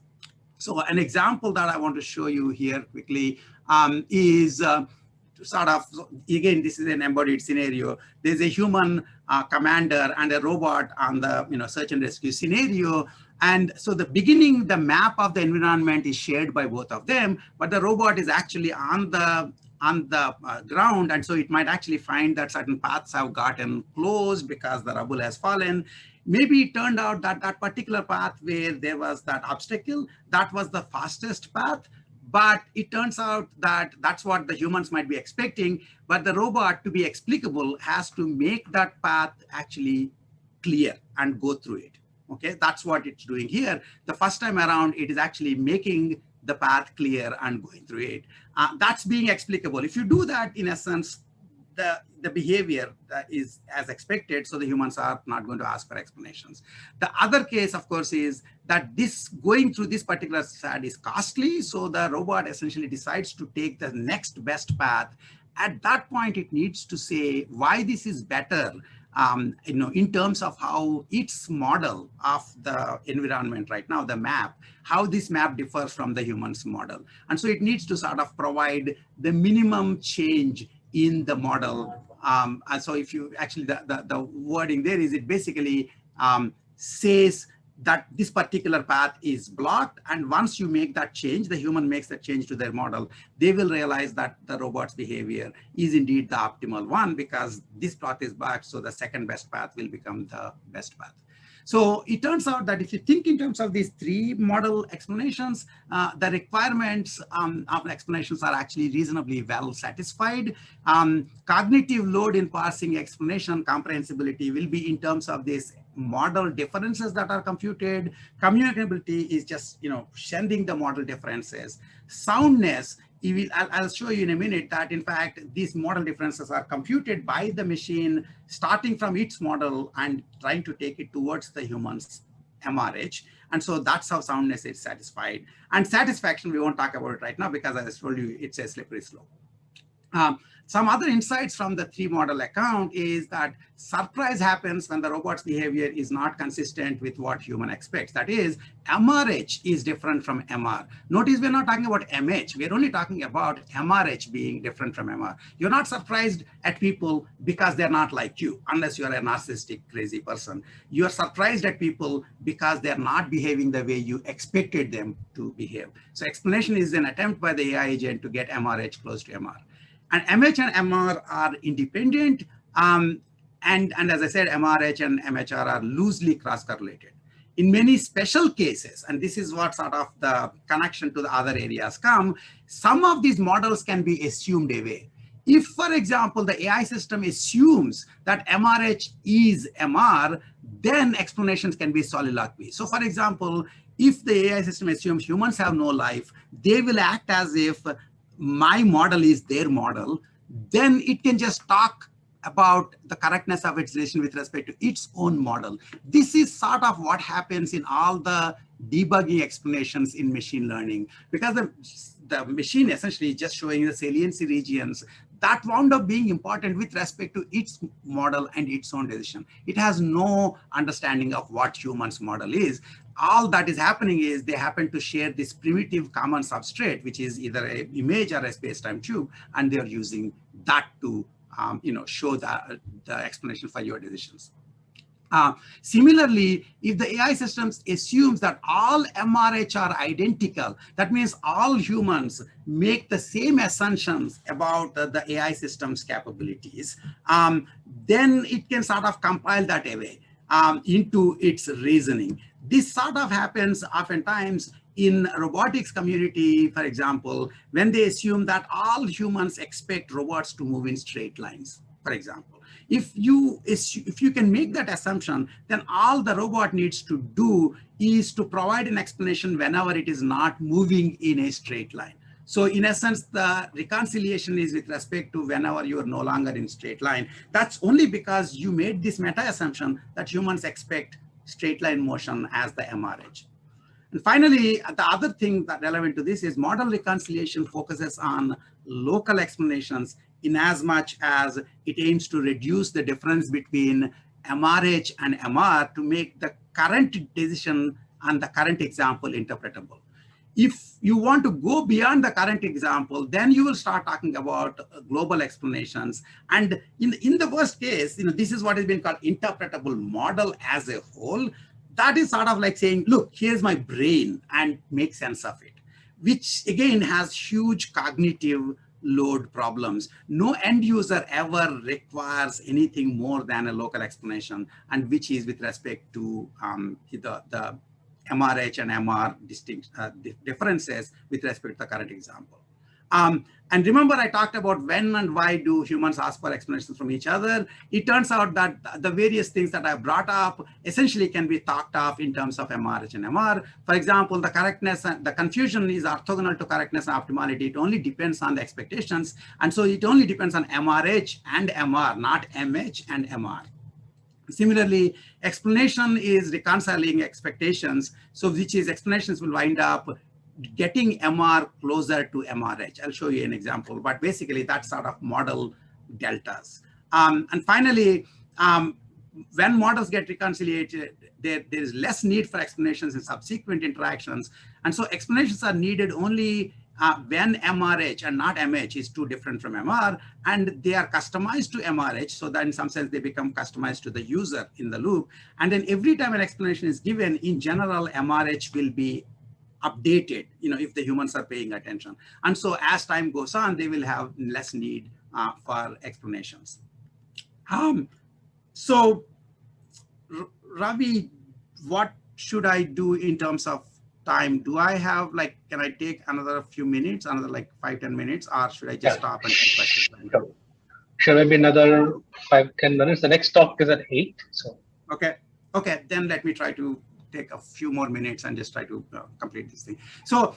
Speaker 3: So an example that I want to show you here quickly is sort of, again, this is an embodied scenario. There's a human commander and a robot on the search and rescue scenario. And so the beginning, the map of the environment is shared by both of them, but the robot is actually on the ground. And so it might actually find that certain paths have gotten closed because the rubble has fallen. Maybe it turned out that that particular path where there was that obstacle, that was the fastest path. But it turns out that that's what the humans might be expecting. But the robot, to be explicable, has to make that path actually clear and go through it. Okay, that's what it's doing here. The first time around, it is actually making the path clear and going through it. That's being explicable. If you do that, in essence, the behavior is as expected, so the humans are not going to ask for explanations. The other case, of course, is that this going through this particular SAD is costly, so the robot essentially decides to take the next best path. At that point, it needs to say why this is better, in terms of how its model of the environment right now, the map, how this map differs from the human's model. And so it needs to sort of provide the minimum change in the model. And so if you actually, the wording there is, it basically says that this particular path is blocked. And once you make that change, the human makes that change to their model, they will realize that the robot's behavior is indeed the optimal one because this path is blocked. So the second best path will become the best path. So it turns out that if you think in terms of these three model explanations, the requirements of explanations are actually reasonably well satisfied. Cognitive load in parsing explanation comprehensibility will be in terms of this model differences that are computed. Communicability is just, sending the model differences. Soundness, I'll show you in a minute that in fact, these model differences are computed by the machine, starting from its model and trying to take it towards the human's MRH. And so that's how soundness is satisfied. And satisfaction, we won't talk about it right now because as I told you, it's a slippery slope. Some other insights from the 3-model account is that surprise happens when the robot's behavior is not consistent with what human expects. That is, MRH is different from MR. Notice we're not talking about MH. We're only talking about MRH being different from MR. You're not surprised at people because they're not like you, unless you're a narcissistic, crazy person. You're surprised at people because they're not behaving the way you expected them to behave. So explanation is an attempt by the AI agent to get MRH close to MR. And MH and MR are independent. And as I said, MRH and MHR are loosely cross-correlated. In many special cases, and this is what sort of the connection to the other areas come, some of these models can be assumed away. If, for example, the AI system assumes that MRH is MR, then explanations can be soliloquy. So for example, if the AI system assumes humans have no life, they will act as if my model is their model, then it can just talk about the correctness of its decision with respect to its own model. This is sort of what happens in all the debugging explanations in machine learning, because the machine essentially is just showing the saliency regions that wound up being important with respect to its model and its own decision. It has no understanding of what humans' model is. All that is happening is they happen to share this primitive common substrate, which is either an image or a space-time tube, and they're using that to show the explanation for your decisions. Similarly, if the AI systems assumes that all MRH are identical, that means all humans make the same assumptions about the AI system's capabilities, then it can sort of compile that away into its reasoning. This sort of happens oftentimes in robotics community, for example, when they assume that all humans expect robots to move in straight lines, for example. If you can make that assumption, then all the robot needs to do is to provide an explanation whenever it is not moving in a straight line. So in essence, the reconciliation is with respect to whenever you are no longer in straight line. That's only because you made this meta assumption that humans expect straight line motion as the MRH. And finally, the other thing that relevant to this is model reconciliation focuses on local explanations in as much as it aims to reduce the difference between MRH and MR to make the current decision and the current example interpretable. If you want to go beyond the current example, then you will start talking about global explanations. And in the worst case, this is what has been called interpretable model as a whole. That is sort of like saying, look, here's my brain and make sense of it, which again has huge cognitive load problems. No end user ever requires anything more than a local explanation, and which is with respect to the MRH and MR differences with respect to the current example. And remember, I talked about when and why do humans ask for explanations from each other. It turns out that the various things that I brought up essentially can be talked of in terms of MRH and MR. For example, the correctness and the confusion is orthogonal to correctness and optimality. It only depends on the expectations. And so it only depends on MRH and MR, not MH and MR. Similarly, explanation is reconciling expectations. So which is explanations will wind up getting MR closer to MRH. I'll show you an example, but basically that's sort of model deltas. And finally, when models get reconciliated, there is less need for explanations in subsequent interactions. And so explanations are needed only when MRH and not MH is too different from MR, and they are customized to MRH, so that in some sense they become customized to the user in the loop. And then every time an explanation is given, in general, MRH will be updated, if the humans are paying attention. And so as time goes on, they will have less need for explanations. So Ravi, what should I do in terms of time? Do I have can I take another few minutes, another 5-10 minutes, or should I just stop and take questions?
Speaker 2: Sure, maybe another 5-10 minutes. The next talk is at 8. So
Speaker 3: okay, then let me try to take a few more minutes and just try to complete this thing. So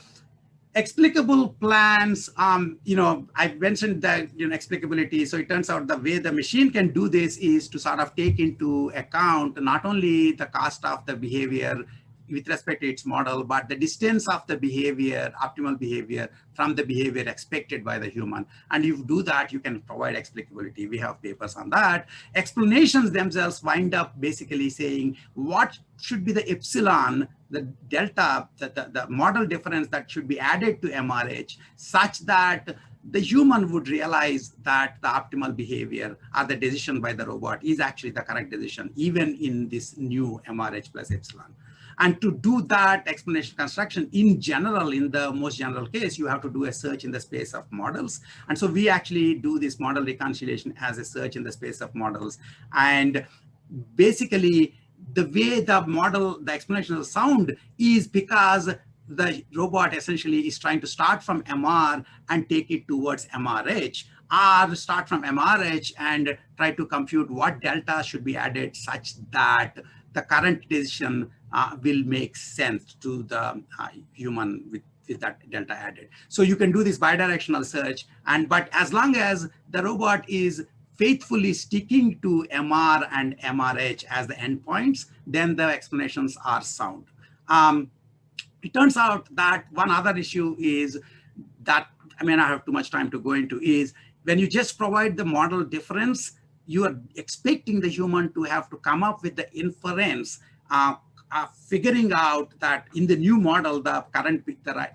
Speaker 3: explicable plans, I mentioned that, explicability. So it turns out the way the machine can do this is to sort of take into account not only the cost of the behavior with respect to its model, but the distance of the behavior, optimal behavior from the behavior expected by the human. And if you do that, you can provide explicability. We have papers on that. Explanations themselves wind up basically saying what should be the epsilon, the delta, the model difference that should be added to MRH such that the human would realize that the optimal behavior or the decision by the robot is actually the correct decision, even in this new MRH plus epsilon. And to do that explanation construction in general, in the most general case, you have to do a search in the space of models. And so we actually do this model reconciliation as a search in the space of models. And basically, the way the model, the explanation will sound is because the robot essentially is trying to start from MR and take it towards MRH, or start from MRH and try to compute what delta should be added such that the current decision will make sense to the human with that delta added. So you can do this bidirectional search, but as long as the robot is faithfully sticking to MR and MRH as the endpoints, then the explanations are sound. It turns out that one other issue is that, I may not have too much time to go into, is when you just provide the model difference, you are expecting the human to have to come up with the inference, figuring out that in the new model, the current,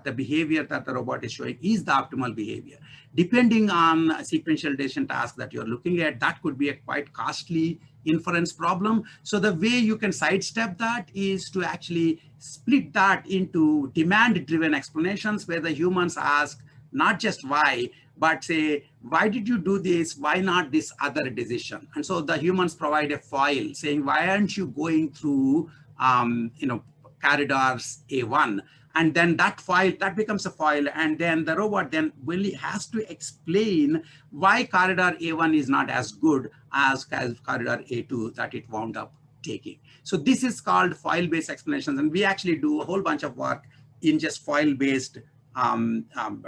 Speaker 3: the behavior that the robot is showing is the optimal behavior. Depending on a sequential decision task that you're looking at, that could be a quite costly inference problem. So the way you can sidestep that is to actually split that into demand-driven explanations where the humans ask not just why, but say, why did you do this? Why not this other decision? And so the humans provide a foil saying, why aren't you going through corridors A1? And then that file, that becomes a file. And then the robot then really has to explain why corridor A1 is not as good as corridor A2 that it wound up taking. So this is called file-based explanations. And we actually do a whole bunch of work in just file-based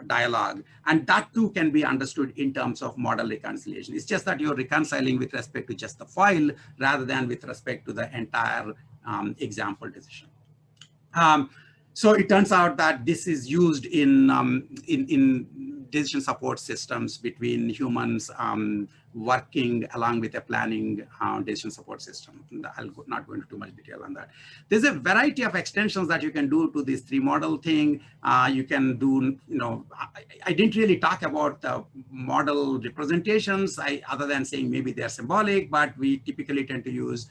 Speaker 3: dialogue. And that too can be understood in terms of model reconciliation. It's just that you're reconciling with respect to just the file rather than with respect to the entire example decision. So it turns out that this is used in decision support systems between humans working along with a planning decision support system. I'll not go into too much detail on that. There's a variety of extensions that you can do to this three model thing. You can do, I didn't really talk about the model representations, other than saying maybe they're symbolic, but we typically tend to use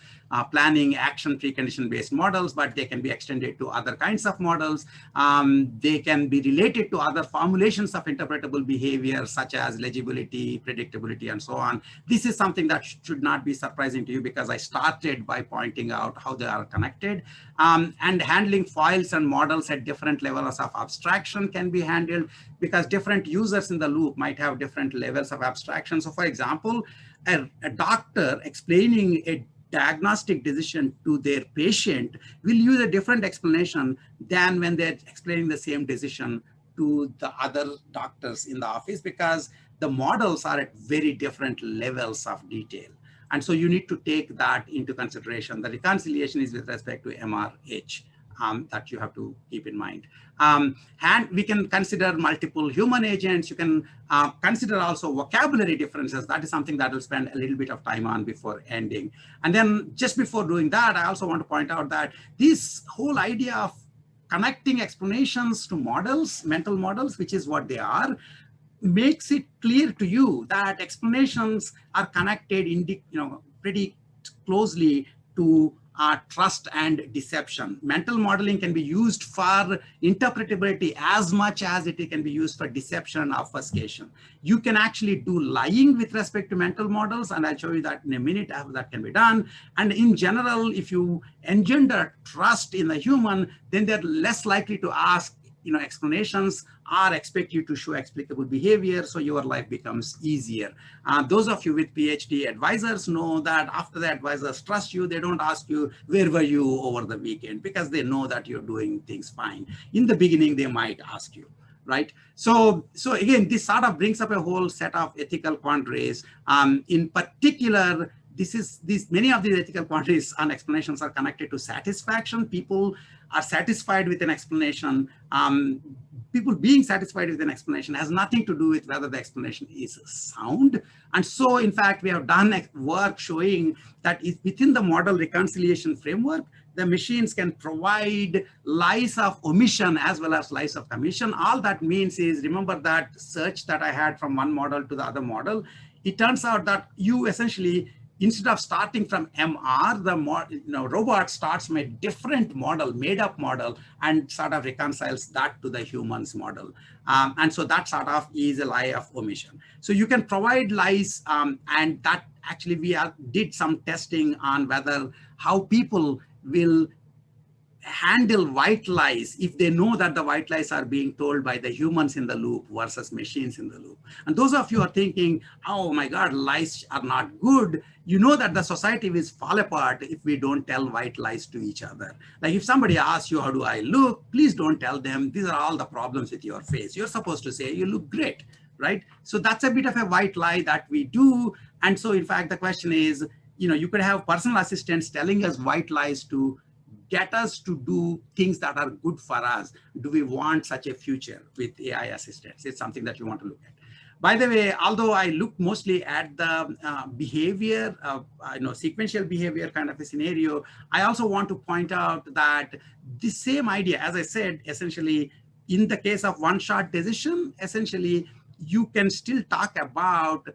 Speaker 3: planning action precondition based models, but they can be extended to other kinds of models. They can be related to other formulations of interpretable behavior, such as legibility, predictability, and so on. This is something that should not be surprising to you because I started by pointing out how they are connected. And handling files and models at different levels of abstraction can be handled because different users in the loop might have different levels of abstraction. So for example, a doctor explaining a diagnostic decision to their patient will use a different explanation than when they're explaining the same decision to the other doctors in the office because the models are at very different levels of detail. And so you need to take that into consideration. The reconciliation is with respect to MRH that you have to keep in mind. And we can consider multiple human agents. You can consider also vocabulary differences. That is something that we'll spend a little bit of time on before ending. And then just before doing that, I also want to point out that this whole idea of connecting explanations to models, mental models, which is what they are, makes it clear to you that explanations are connected pretty closely to trust and deception. Mental modeling can be used for interpretability as much as it can be used for deception and obfuscation. You can actually do lying with respect to mental models, and I'll show you that in a minute how that can be done. And in general, if you engender trust in the human, then they're less likely to ask explanations or expect you to show explicable behavior, so your life becomes easier. Those of you with PhD advisors know that after the advisors trust you, they don't ask you, where were you over the weekend? Because they know that you're doing things fine. In the beginning, they might ask you, right? So again, this sort of brings up a whole set of ethical quandaries. In particular, many of these ethical quandaries and explanations are connected to satisfaction. People are satisfied with an explanation. People being satisfied with an explanation has nothing to do with whether the explanation is sound. And so, in fact, we have done work showing that within the model reconciliation framework, the machines can provide lies of omission as well as lies of commission. All that means is, remember that search that I had from one model to the other model. It turns out that you essentially, instead of starting from MR, the robot starts from a different model, made up model, and sort of reconciles that to the human's model. And so that sort of is a lie of omission. So you can provide lies, and that actually we did some testing on whether how people will handle white lies if they know that the white lies are being told by the humans in the loop versus machines in the loop. And those of you are thinking, oh my God, lies are not good. You know that the society will fall apart if we don't tell white lies to each other. Like if somebody asks you, how do I look? Please don't tell them, these are all the problems with your face. You're supposed to say, you look great, right? So that's a bit of a white lie that we do. And so in fact, the question is, you could have personal assistants telling us white lies to get us to do things that are good for us. Do we want such a future with AI assistants? It's something that you want to look at. By the way, although I look mostly at the behavior, sequential behavior kind of a scenario, I also want to point out that the same idea, as I said, essentially, in the case of one-shot decision, essentially, you can still talk about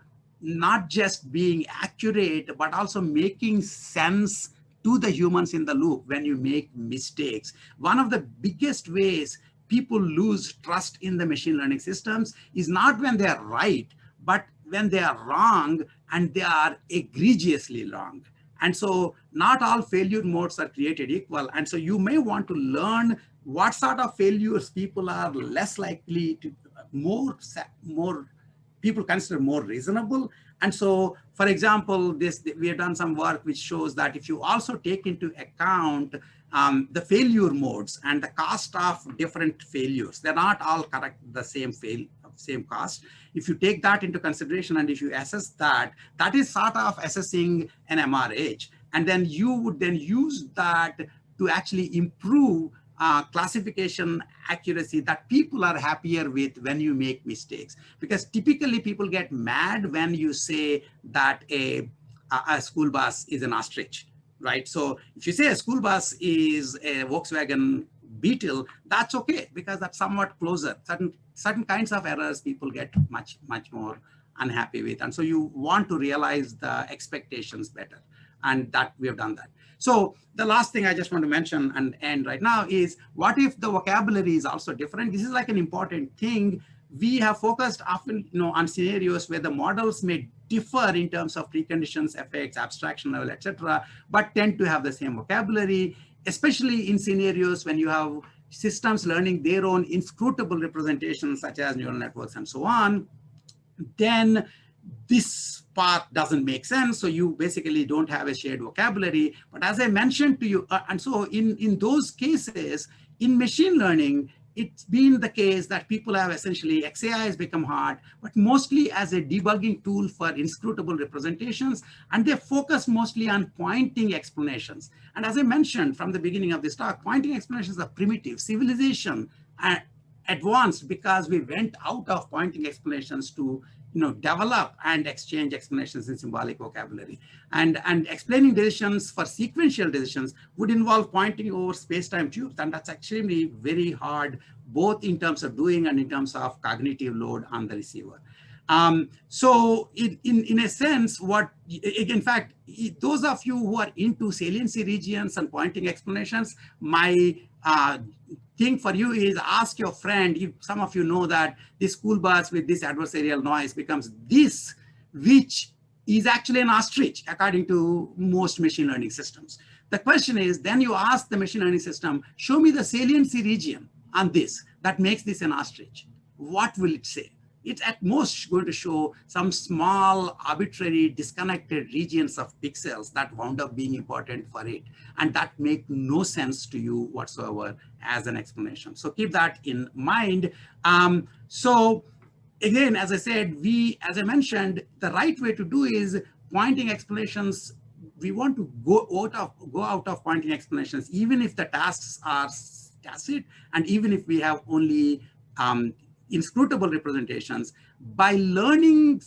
Speaker 3: not just being accurate, but also making sense to the humans in the loop when you make mistakes. One of the biggest ways people lose trust in the machine learning systems is not when they are right, but when they are wrong, and they are egregiously wrong. And so not all failure modes are created equal. And so you may want to learn what sort of failures people are less likely to, more people consider more reasonable. And so, for example, we have done some work which shows that if you also take into account the failure modes and the cost of different failures, they're not all correct, the same cost. If you take that into consideration and if you assess that, that is sort of assessing an MRH. And then you would then use that to actually improve classification accuracy that people are happier with when you make mistakes. Because typically people get mad when you say that a school bus is an ostrich, right? So if you say a school bus is a Volkswagen Beetle, that's okay, because that's somewhat closer. Certain kinds of errors people get much more unhappy with. And so you want to realize the expectations better. And that we have done that. So the last thing I just want to mention and end right now is, what if the vocabulary is also different? This is like an important thing. We have focused often on scenarios where the models may differ in terms of preconditions, effects, abstraction level, etc., but tend to have the same vocabulary, especially in scenarios when you have systems learning their own inscrutable representations, such as neural networks and so on. Then this part doesn't make sense. So you basically don't have a shared vocabulary. But as I mentioned to you, and so in those cases, in machine learning, it's been the case that people have essentially, XAI has become hard, but mostly as a debugging tool for inscrutable representations. And they focus mostly on pointing explanations. And as I mentioned from the beginning of this talk, pointing explanations are primitive. Civilization advanced because we went out of pointing explanations to develop and exchange explanations in symbolic vocabulary. And explaining decisions for sequential decisions would involve pointing over space-time tubes. And that's actually very hard, both in terms of doing and in terms of cognitive load on the receiver. So in a sense, in fact, those of you who are into saliency regions and pointing explanations, my thing for you is ask your friend, if some of you know that this school bus with this adversarial noise becomes this, which is actually an ostrich, according to most machine learning systems. The question is, then you ask the machine learning system, show me the saliency region on this that makes this an ostrich. What will it say? It's at most going to show some small, arbitrary, disconnected regions of pixels that wound up being important for it. And that make no sense to you whatsoever as an explanation. So keep that in mind. So again, as I said, as I mentioned, the right way to do is pointing explanations, we want to go out of pointing explanations, even if the tasks are tacit, and even if we have only inscrutable representations, by learning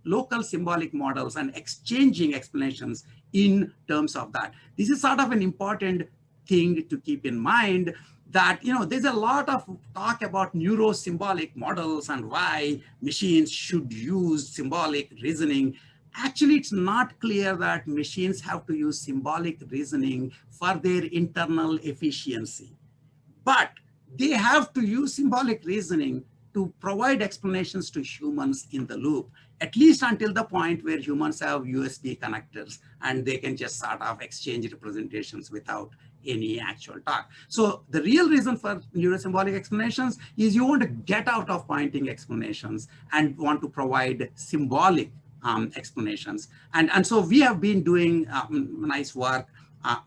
Speaker 3: local symbolic models and exchanging explanations in terms of that. This is sort of an important thing to keep in mind, that there's a lot of talk about neuro-symbolic models and why machines should use symbolic reasoning. Actually, it's not clear that machines have to use symbolic reasoning for their internal efficiency, but they have to use symbolic reasoning to provide explanations to humans in the loop, at least until the point where humans have USB connectors and they can just sort of exchange representations without any actual talk. So the real reason for neurosymbolic explanations is you want to get out of pointing explanations and want to provide symbolic explanations. And so we have been doing nice work,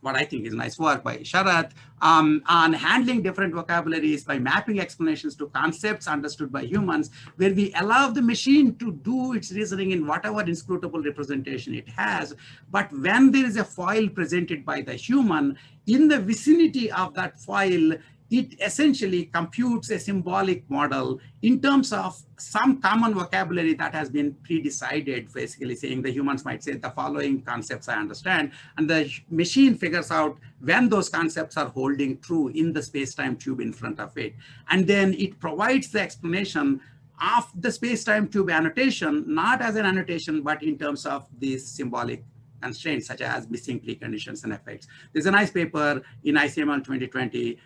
Speaker 3: what I think is nice work by Sharath, on handling different vocabularies by mapping explanations to concepts understood by humans, where we allow the machine to do its reasoning in whatever inscrutable representation it has. But when there is a foil presented by the human, in the vicinity of that foil, it essentially computes a symbolic model in terms of some common vocabulary that has been pre-decided, basically saying the humans might say the following concepts I understand, and the machine figures out when those concepts are holding true in the space-time tube in front of it. And then it provides the explanation of the space-time tube annotation, not as an annotation, but in terms of these symbolic constraints, such as missing preconditions and effects. There's a nice paper in ICML 2020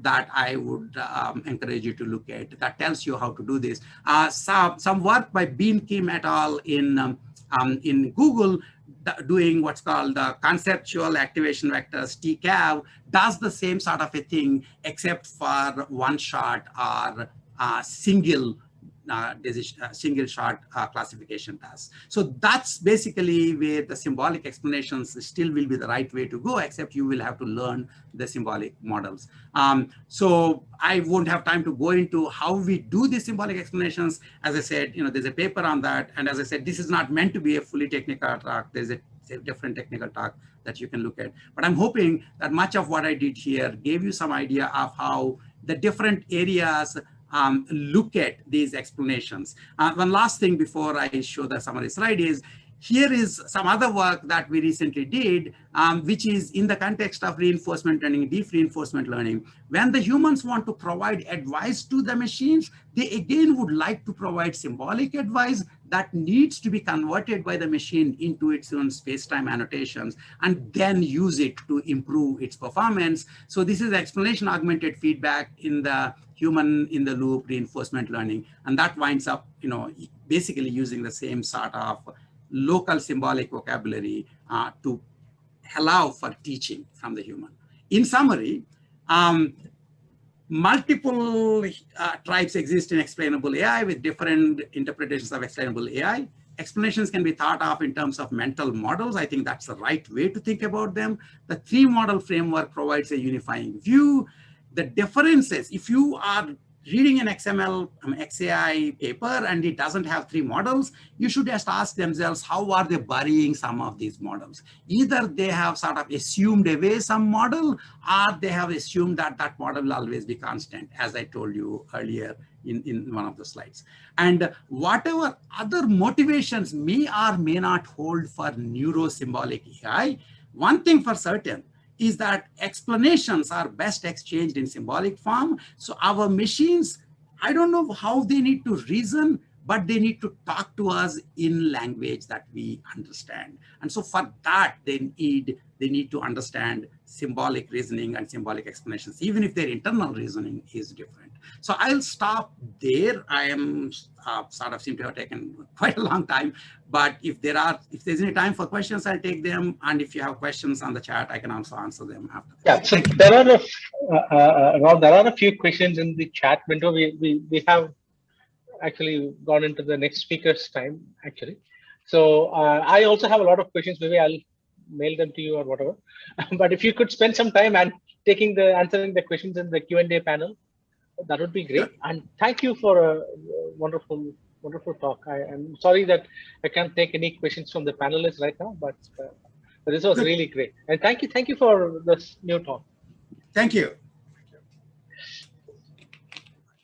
Speaker 3: that I would encourage you to look at that tells you how to do this. Some work by Beam Kim et al. In Google doing what's called the conceptual activation vectors, TCAV, does the same sort of a thing, except for one-shot or single shot classification tasks. So that's basically where the symbolic explanations still will be the right way to go, except you will have to learn the symbolic models. So I won't have time to go into how we do these symbolic explanations. As I said, there's a paper on that. And as I said, this is not meant to be a fully technical talk. There's a different technical talk that you can look at. But I'm hoping that much of what I did here gave you some idea of how the different areas look at these explanations. One last thing before I show the summary slide is, here is some other work that we recently did, which is in the context of reinforcement learning, deep reinforcement learning. When the humans want to provide advice to the machines, they again would like to provide symbolic advice that needs to be converted by the machine into its own space-time annotations and then use it to improve its performance. So this is explanation augmented feedback in the human in the loop reinforcement learning. And that winds up, basically using the same sort of local symbolic vocabulary to allow for teaching from the human. In summary, multiple tribes exist in explainable AI with different interpretations of explainable AI. Explanations can be thought of in terms of mental models. I think that's the right way to think about them. The three-model framework provides a unifying view. The differences, if you are reading an XML XAI paper and it doesn't have three models, you should just ask themselves, how are they burying some of these models? Either they have sort of assumed away some model, or they have assumed that that model will always be constant, as I told you earlier in one of the slides. And whatever other motivations may or may not hold for neuro-symbolic AI, one thing for certain is that explanations are best exchanged in symbolic form. So our machines, I don't know how they need to reason, but they need to talk to us in language that we understand. And so for that, they need to understand symbolic reasoning and symbolic explanations, even if their internal reasoning is different. So I'll stop there. I am sort of seem to have taken quite a long time, but if there's any time for questions, I'll take them. And if you have questions on the chat, I can also answer them after.
Speaker 2: Yeah, so there are a few questions in the chat window. We have actually gone into the next speaker's time, actually. So I also have a lot of questions. Maybe I'll mail them to you or whatever. But if you could spend some time and answering the questions in the Q&A panel, that would be great. And thank you for a wonderful Wonderful talk. I'm sorry that I can't take any questions from the panelists right now, but this was
Speaker 3: Good.
Speaker 2: really great. And thank you for this new talk.
Speaker 3: Thank you.